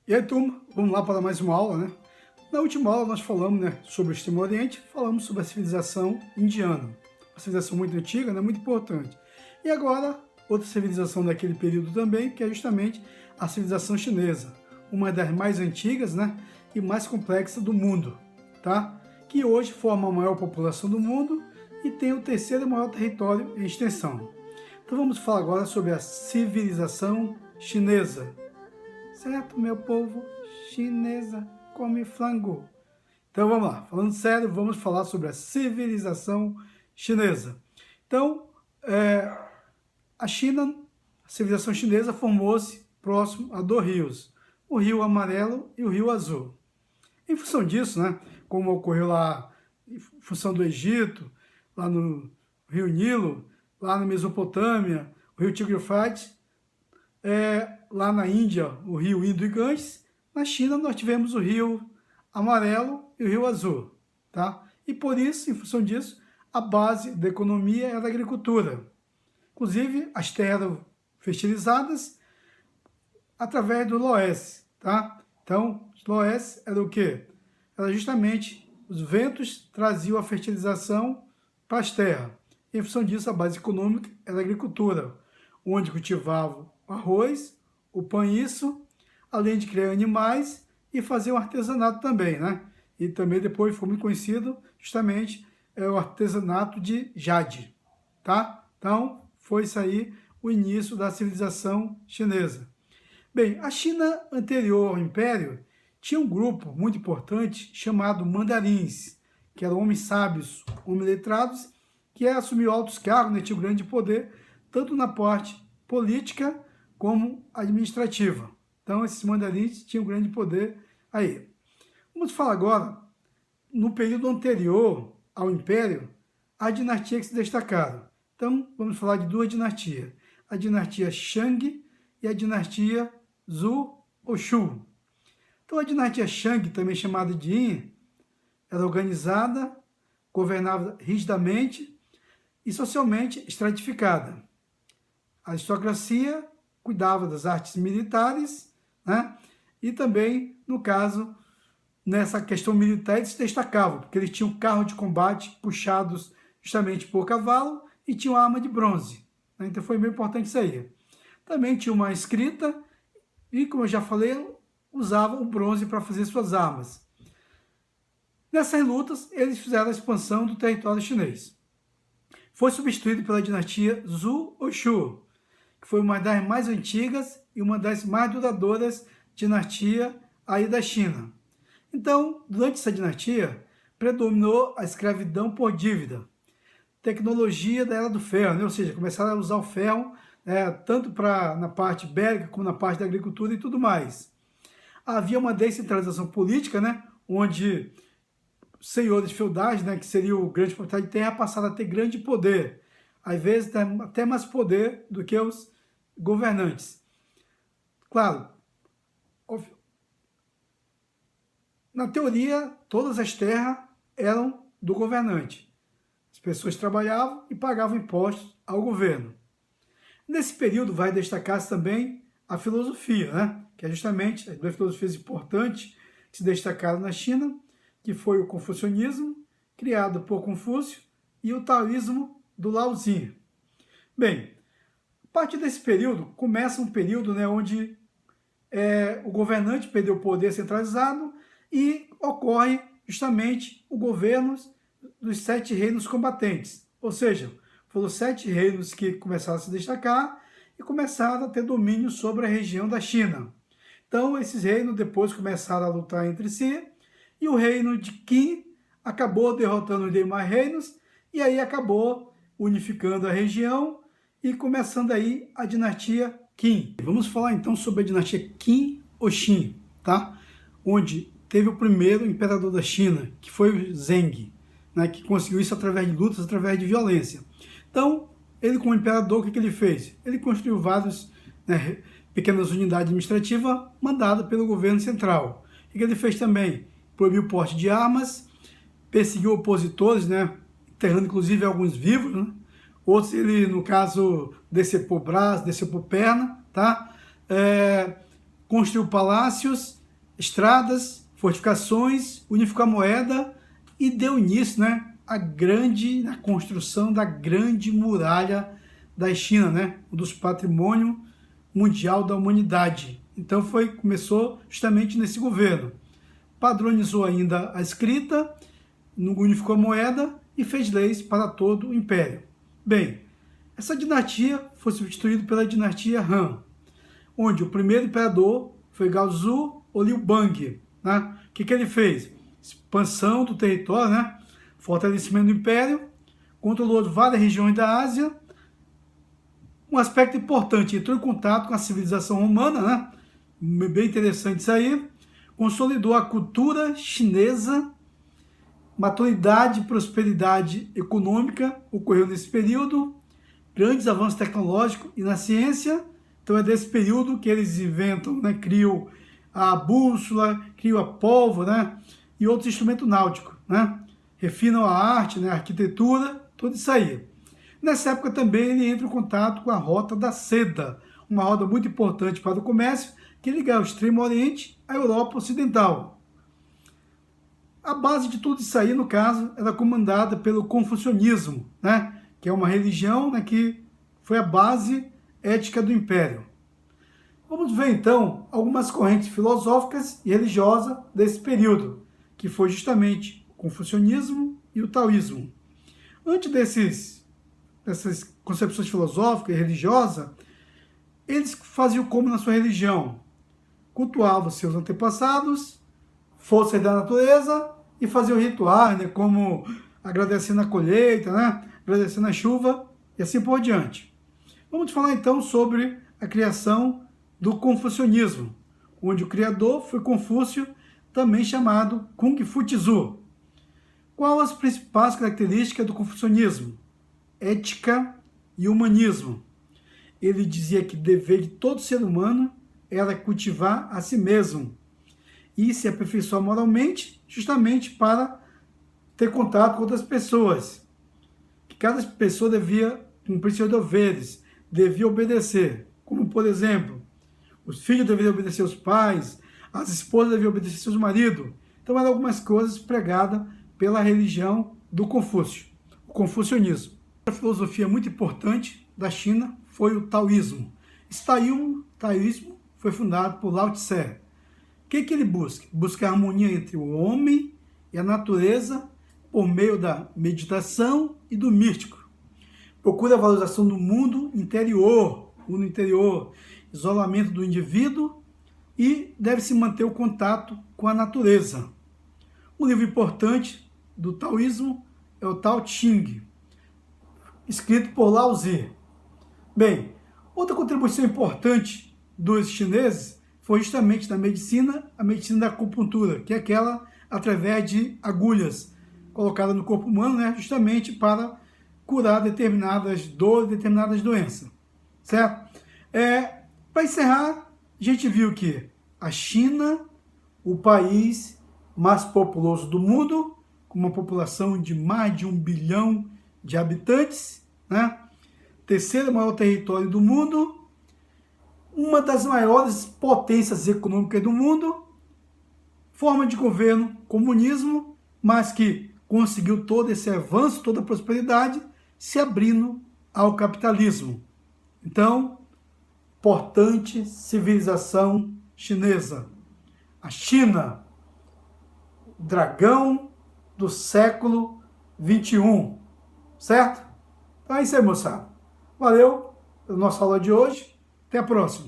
E aí, turma, vamos lá para mais uma aula, né? Na última aula nós falamos, né, sobre o Extremo Oriente, falamos sobre a civilização indiana, uma civilização muito antiga, né, muito importante. E agora, outra civilização daquele período também, que é justamente a civilização chinesa, uma das mais antigas, né, e mais complexas do mundo, tá? Que hoje forma a maior população do mundo e tem o terceiro maior território em extensão. Então vamos falar agora sobre a civilização chinesa. Certo, meu povo? Chinesa come frango. Então vamos lá, falando sério, vamos falar sobre a civilização chinesa. Então, a China, a civilização chinesa formou-se próximo a dois rios, o Rio Amarelo e o Rio Azul. Em função disso, né, como ocorreu lá em função do Egito, lá no Rio Nilo, lá na Mesopotâmia, o Rio Tigre-Eufrates, lá na Índia, o rio Indo e Ganges. Na China, nós tivemos o rio Amarelo e o rio Azul, tá? E por isso, em função disso, a base da economia era a agricultura. Inclusive, as terras eram fertilizadas através do Loess, tá? Então, Loess era o quê? Era justamente os ventos traziam a fertilização para as terras. Em função disso, a base econômica era a agricultura, onde cultivavam arroz, o paniço, além de criar animais e fazer o artesanato também, né? E também depois ficou muito conhecido justamente o artesanato de jade, tá? Então, foi isso aí o início da civilização chinesa. Bem, a China anterior ao Império tinha um grupo muito importante chamado mandarins, que eram homens sábios, homens letrados, que assumiu altos cargos, né, tinham grande poder, tanto na parte política como administrativa. Então, esses mandarins tinham grande poder aí. Vamos falar agora, no período anterior ao Império, a dinastia que se destacaram. Então, vamos falar de duas dinastias, a dinastia Shang e a dinastia Zhou ou Shu. Então, a dinastia Shang, também chamada de Yin, era organizada, governava rigidamente e socialmente estratificada. A aristocracia cuidava das artes militares, né? E também, no caso, nessa questão militar, eles se destacavam, porque eles tinham carros de combate puxados justamente por cavalo e tinham arma de bronze, né? Então foi bem importante isso aí. Também tinha uma escrita e, como eu já falei, usavam o bronze para fazer suas armas. Nessas lutas, eles fizeram a expansão do território chinês. Foi substituído pela dinastia Zhou ou Shu, que foi uma das mais antigas e uma das mais duradouras dinastias aí da China. Então, durante essa dinastia, predominou a escravidão por dívida, tecnologia da Era do Ferro, né? Ou seja, começaram a usar o ferro tanto na parte bélica como na parte da agricultura e tudo mais. Havia uma descentralização política, né? Onde senhores feudais, né, que seria o grande proprietário de terra, passaram a ter grande poder, às vezes até mais poder do que os governantes. Claro, na teoria, todas as terras eram do governante. As pessoas trabalhavam e pagavam impostos ao governo. Nesse período vai destacar-se também a filosofia, né, que é justamente as duas filosofias importantes que se destacaram na China, que foi o confucionismo, criado por Confúcio, e o taoísmo do Laozi. Bem, a partir desse período, começa um período, né, onde o governante perdeu o poder centralizado e ocorre justamente o governo dos 7 reinos combatentes. Ou seja, foram 7 reinos que começaram a se destacar e começaram a ter domínio sobre a região da China. Então, esses reinos depois começaram a lutar entre si, e o reino de Qin acabou derrotando os demais reinos, e aí acabou unificando a região e começando aí a dinastia Qin. Vamos falar então sobre a dinastia Qin ou Qin, tá? Onde teve o primeiro imperador da China, que foi o Zheng, né? Que conseguiu isso através de lutas, através de violência. Então, ele como imperador, o que ele fez? Ele construiu várias pequenas unidades administrativas mandadas pelo governo central. O que ele fez também? Proibiu o porte de armas, perseguiu opositores, né, enterrando inclusive alguns vivos, né? Outros ele, no caso, decepou braço, decepou perna, tá? construiu palácios, estradas, fortificações, unificou a moeda e deu início, né, na construção da grande muralha da China, né, um dos patrimônios mundial da humanidade. Então começou justamente nesse governo. Padronizou ainda a escrita, unificou a moeda e fez leis para todo o império. Bem, essa dinastia foi substituída pela dinastia Han, onde o primeiro imperador foi Gaozu ou Liu Bang. Né? O que ele fez? Expansão do território, né? Fortalecimento do império, controlou várias regiões da Ásia. Um aspecto importante, entrou em contato com a civilização romana, né? Bem interessante isso aí. Consolidou a cultura chinesa. Maturidade e prosperidade econômica ocorreu nesse período. Grandes avanços tecnológicos e na ciência. Então é desse período que eles inventam, né? Criam a bússola, criam a pólvora, né? E outros instrumentos náuticos, né? Refinam a arte, né? A arquitetura, tudo isso aí. Nessa época também ele entra em contato com a Rota da Seda, uma rota muito importante para o comércio, que liga o Extremo Oriente à Europa Ocidental. A base de tudo isso aí, no caso, era comandada pelo confucionismo, né? Que é uma religião, né, que foi a base ética do Império. Vamos ver então algumas correntes filosóficas e religiosas desse período, que foi justamente o confucionismo e o taoísmo. Antes dessas concepções filosóficas e religiosas, eles faziam como na sua religião? Cultuavam seus antepassados, forças da natureza e faziam rituais, né, como agradecendo a colheita, né, agradecendo a chuva e assim por diante. Vamos falar então sobre a criação do confucionismo, onde o criador foi Confúcio, também chamado Kung Fu Tzu. Quais as principais características do confucionismo? Ética e humanismo. Ele dizia que o dever de todo ser humano era cultivar a si mesmo e se aperfeiçoar moralmente, justamente para ter contato com outras pessoas. Que cada pessoa devia cumprir seus deveres, devia obedecer. Como, por exemplo, os filhos deveriam obedecer aos pais, as esposas deveriam obedecer seus maridos. Então, eram algumas coisas pregadas pela religião do Confúcio, o confucionismo. Outra filosofia muito importante da China foi o taoísmo. Esse taoísmo foi fundado por Lao Tse. O que ele busca? Busca a harmonia entre o homem e a natureza por meio da meditação e do místico. Procura a valorização do mundo interior, isolamento do indivíduo e deve-se manter o contato com a natureza. Um livro importante do taoísmo é o Tao Te Ching, escrito por Lao Tse. Bem, outra contribuição importante dos chineses foi justamente da medicina, a medicina da acupuntura, que é aquela através de agulhas colocadas no corpo humano, né, justamente para curar determinadas dores, determinadas doenças, certo? Para encerrar, a gente viu que a China, o país mais populoso do mundo, com uma população de mais de 1 bilhão de habitantes, né? Terceiro maior território do mundo, uma das maiores potências econômicas do mundo, forma de governo comunismo, mas que conseguiu todo esse avanço, toda a prosperidade, se abrindo ao capitalismo. Então, importante civilização chinesa. A China, dragão do século 21, certo? Então é isso aí, moçada. Valeu pela nossa aula de hoje. Até a próxima.